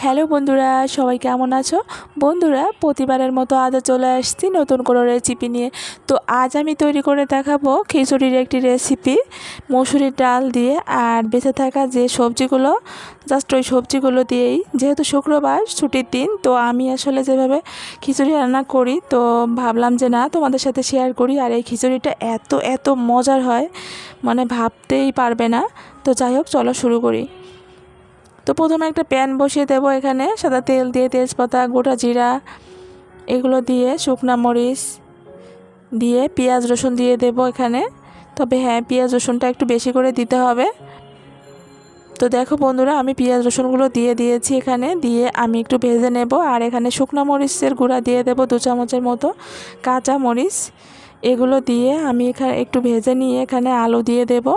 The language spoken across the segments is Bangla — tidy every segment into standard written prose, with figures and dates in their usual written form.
হ্যালো বন্ধুরা, সবাই কেমন আছো? বন্ধুরা, প্রতিবারের মতো আজও চলে আসছি নতুন কোনো রেসিপি নিয়ে। তো আজ আমি তৈরি করে দেখাবো খিচুড়ির একটি রেসিপি, মসুরির ডাল দিয়ে আর বেঁচে থাকা যে সবজিগুলো, জাস্ট ওই সবজিগুলো দিয়েই। যেহেতু শুক্রবার ছুটির দিন, তো আমি আসলে যেভাবে খিচুড়ি রান্না করি, তো ভাবলাম যে না, তোমাদের সাথে শেয়ার করি। আর এই খিচুড়িটা এত এত মজার হয়, মানে ভাবতেই পারবে না। তো যাই হোক, চলো শুরু করি। তো প্রথমে একটা প্যান বসিয়ে দেবো, এখানে সাদা তেল দিয়ে তেজপাতা, গোটা জিরা এগুলো দিয়ে, শুকনা মরিচ দিয়ে, পেঁয়াজ রসুন দিয়ে দেবো এখানে। তবে হ্যাঁ, পেঁয়াজ রসুনটা একটু বেশি করে দিতে হবে। তো দেখো বন্ধুরা, আমি পেঁয়াজ রসুনগুলো দিয়ে দিয়েছি এখানে, দিয়ে আমি একটু ভেজে নেব। আর এখানে শুকনো মরিচের গুঁড়া দিয়ে দেবো 2 চামচের মতো, কাঁচা মরিচ এগুলো দিয়ে আমি এখানে একটু ভেজে নিয়ে এখানে আলু দিয়ে দেব।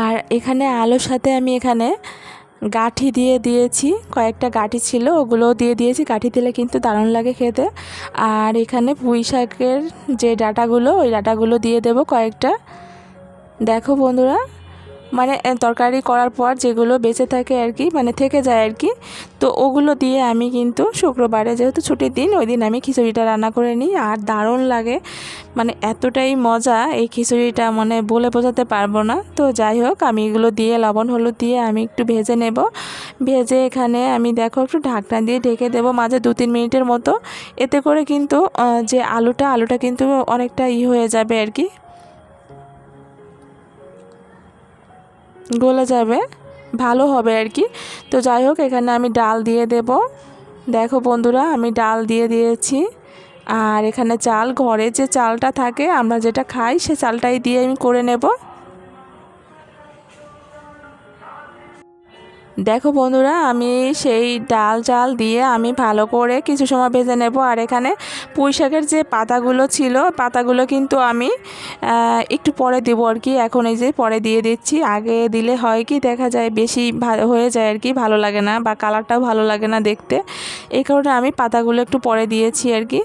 আর এখানে আলুর সাথে আমি এখানে গাঁঠি দিয়ে দিয়েছি, কয়েকটা গাঁঠি ছিল, ওগুলোও দিয়ে দিয়েছি। গাঁঠি দিলে কিন্তু দারুণ লাগে খেতে। আর এখানে পুঁই শাকের যে ডাঁটাগুলো, ওই ডাঁটাগুলো দিয়ে দেব কয়েকটা। দেখো বন্ধুরা, মানে তরকারি করার পর যেগুলো বেঁচে থাকে আর কি, মানে থেকে যায় আর কি, তো ওগুলো দিয়ে আমি কিন্তু শুক্রবারে, যেহেতু ছুটির দিন, ওই দিন আমি খিচুড়িটা রান্না করে নিই। আর দারুণ লাগে, মানে এতটাই মজা এই খিচুড়িটা, মানে বলে বোঝাতে পারবো না। তো যাই হোক, আমি এগুলো দিয়ে লবণ হলুদ দিয়ে আমি একটু ভেজে নেব। ভেজে এখানে আমি দেখো একটু ঢাকনা দিয়ে ঢেকে দেবো মাঝে 2-3 মিনিটের মতো। এতে করে কিন্তু যে আলুটা কিন্তু অনেকটা হয়ে যাবে আর কি, গলে যাবে, ভালো হবে আর কি। তো যাই হোক, এখানে আমি ডাল দিয়ে দেব। দেখো বন্ধুরা, আমি ডাল দিয়ে দিয়েছি। আর এখানে চাল, ঘরে যে চালটা থাকে আমরা যেটা খাই, সে চালটাই দিয়ে আমি করে নেব। দেখো বন্ধুরা, আমি সেই ডাল চাল দিয়ে আমি ভালো করে কিছু সময় ভেজে নেব। আর এখানে পুঁই শাকের যে পাতাগুলো ছিল, পাতাগুলো কিন্তু আমি একটু পরে দেবো আর কি। এখন এই যে পরে দিয়ে দিচ্ছি। আগে দিলে হয় কি, দেখা যায় বেশি ভালো হয়ে যায় আর কি, ভালো লাগে না, বা কালারটাও ভালো লাগে না দেখতে। এই কারণে আমি পাতাগুলো একটু পরে দিয়েছি আর কি।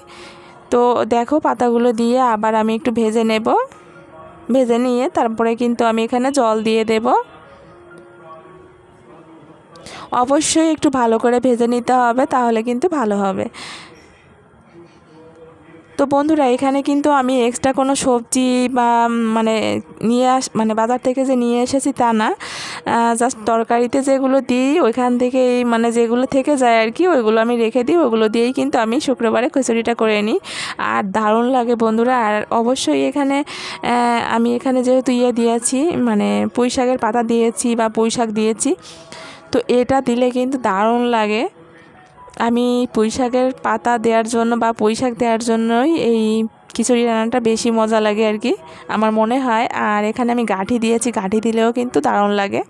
তো দেখো, পাতাগুলো দিয়ে আবার আমি একটু ভেজে নেব। ভেজে নিয়ে তারপরে কিন্তু আমি এখানে জল দিয়ে দেব। অবশ্যই একটু ভালো করে ভেজে নিতে হবে, তাহলে কিন্তু ভালো হবে। তো বন্ধুরা, এখানে কিন্তু আমি এক্সট্রা কোনো সবজি বা মানে মানে বাজার থেকে যে নিয়ে এসেছি তা না, জাস্ট তরকারিতে যেগুলো দিই ওইখান থেকেই, মানে যেগুলো থেকে যায় আর কি, ওইগুলো আমি রেখে দিই। ওগুলো দিয়েই কিন্তু আমি শুক্রবারে খিচুড়িটা করে নিই। আর দারুণ লাগে বন্ধুরা। আর অবশ্যই এখানে আমি এখানে যেহেতু দিয়েছি, মানে পুঁই শাকের পাতা দিয়েছি বা পুঁই শাক দিয়েছি, তো এটা দিলে কিন্তু দারুণ লাগে। আমি পুঁই শাকের পাতা দেওয়ার জন্য বা পুঁই শাক দেওয়ার জন্যই এই খিচুড়ি রান্নাটা বেশি মজা লাগে আর কি, আমার মনে হয়। আর এখানে আমি গাঁঠি দিয়েছি, গাঁঠি দিলেও কিন্তু দারুণ লাগে।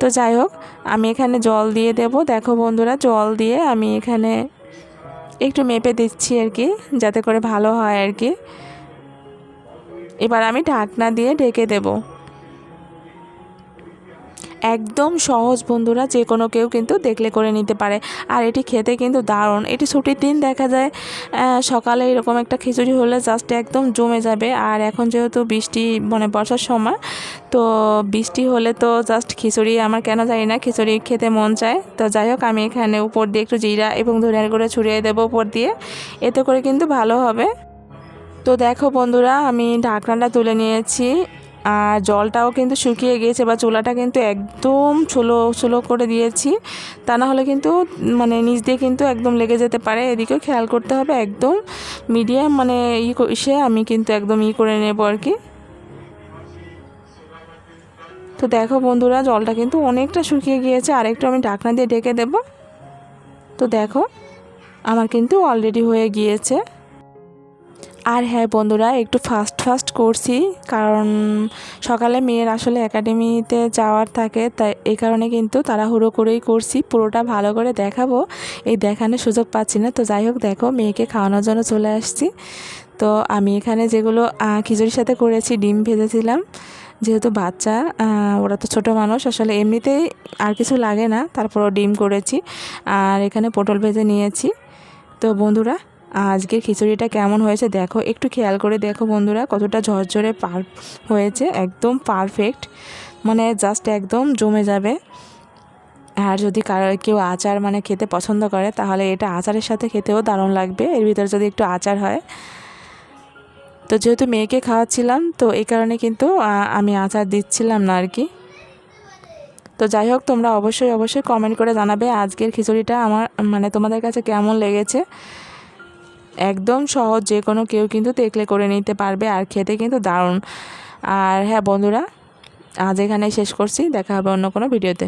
তো যাই হোক, আমি এখানে জল দিয়ে দেব। দেখো বন্ধুরা, জল দিয়ে আমি এখানে একটু মেপে দিচ্ছি আর কি, যাতে করে ভালো হয় আর কি। এবার আমি ঢাকনা দিয়ে ঢেকে দেবো। একদম সহজ বন্ধুরা, যে কোনো কেউ কিন্তু দেখলে করে নিতে পারে। আর এটি খেতে কিন্তু দারুণ। এটি ছুটির দিন দেখা যায় সকালে এরকম একটা খিচুড়ি হলে জাস্ট একদম জমে যাবে। আর এখন যেহেতু বৃষ্টি, মানে বর্ষার সময়, তো বৃষ্টি হলে তো জাস্ট খিচুড়ি, আমার কেন জানি না, খিচুড়ি খেতে মন চায়। তো যাই হোক, আমি এখানে উপর দিয়ে একটু জিরা এবং ধনিয়ার গুঁড়ো ছড়িয়ে দেবো উপর দিয়ে, এতে করে কিন্তু ভালো হবে। তো দেখো বন্ধুরা, আমি ঢাকনাটা তুলে নিয়েছি। আর জলটাও কিন্তু শুকিয়ে গিয়েছে, বা চুলাটা কিন্তু একদম ছোলো করে দিয়েছি, তা না হলে কিন্তু মানে নিচ দিয়ে কিন্তু একদম লেগে যেতে পারে। এদিকেও খেয়াল করতে হবে, একদম মিডিয়াম, মানে আমি কিন্তু একদম করে নেব আর কি। তো দেখো বন্ধুরা, জলটা কিন্তু অনেকটা শুকিয়ে গিয়েছে। আর একটু আমি ঢাকনা দিয়ে ঢেকে দেব। তো দেখো, আমার কিন্তু অলরেডি হয়ে গিয়েছে। আর হ্যাঁ বন্ধুরা, একটু ফাস্ট করছি, কারণ সকালে মেয়ের আসলে একাডেমিতে যাওয়ার থাকে, তাই এই কারণে কিন্তু তাড়াহুড়ো করেই করছি। পুরোটা ভালো করে দেখাবো, এই দেখানোর সুযোগ পাচ্ছি না। তো যাই হোক, দেখো, মেয়েকে খাওয়ানোর জন্য চলে আসছি। তো আমি এখানে যেগুলো খিচুড়ির সাথে করেছি, ডিম ভেজেছিলাম, যেহেতু বাচ্চা, ওরা তো ছোটো মানুষ, আসলে এমনিতেই আর কিছু লাগে না, তারপরও ডিম করেছি। আর এখানে পটল ভেজে নিয়েছি। তো বন্ধুরা, আজকের খিচুড়িটা কেমন হয়েছে দেখো, একটু খেয়াল করে দেখো বন্ধুরা, কতটা ঝরঝরে হয়েছে, একদম পারফেক্ট, মানে জাস্ট একদম জমে যাবে। আর যদি কেউ আচার মানে খেতে পছন্দ করে তাহলে এটা আচারের সাথে খেতেও দারুণ লাগবে, এর ভিতরে যদি একটু আচার হয়। তো যেহেতু মেয়েকে খাওয়াচ্ছিলাম তো এই কারণে কিন্তু আমি আচার দিচ্ছিলাম না আর কি। তো যাই হোক, তোমরা অবশ্যই কমেন্ট করে জানাবে আজকের খিচুড়িটা আমার মানে তোমাদের কাছে কেমন লেগেছে। একদম সহজ, যে কোনো কেউ কিন্তু তেকলে করে নিতে পারবে আর খেতে কিন্তু দারুণ। আর হ্যাঁ বন্ধুরা, আজ এখানেই শেষ করছি, দেখা হবে অন্য কোনো ভিডিওতে।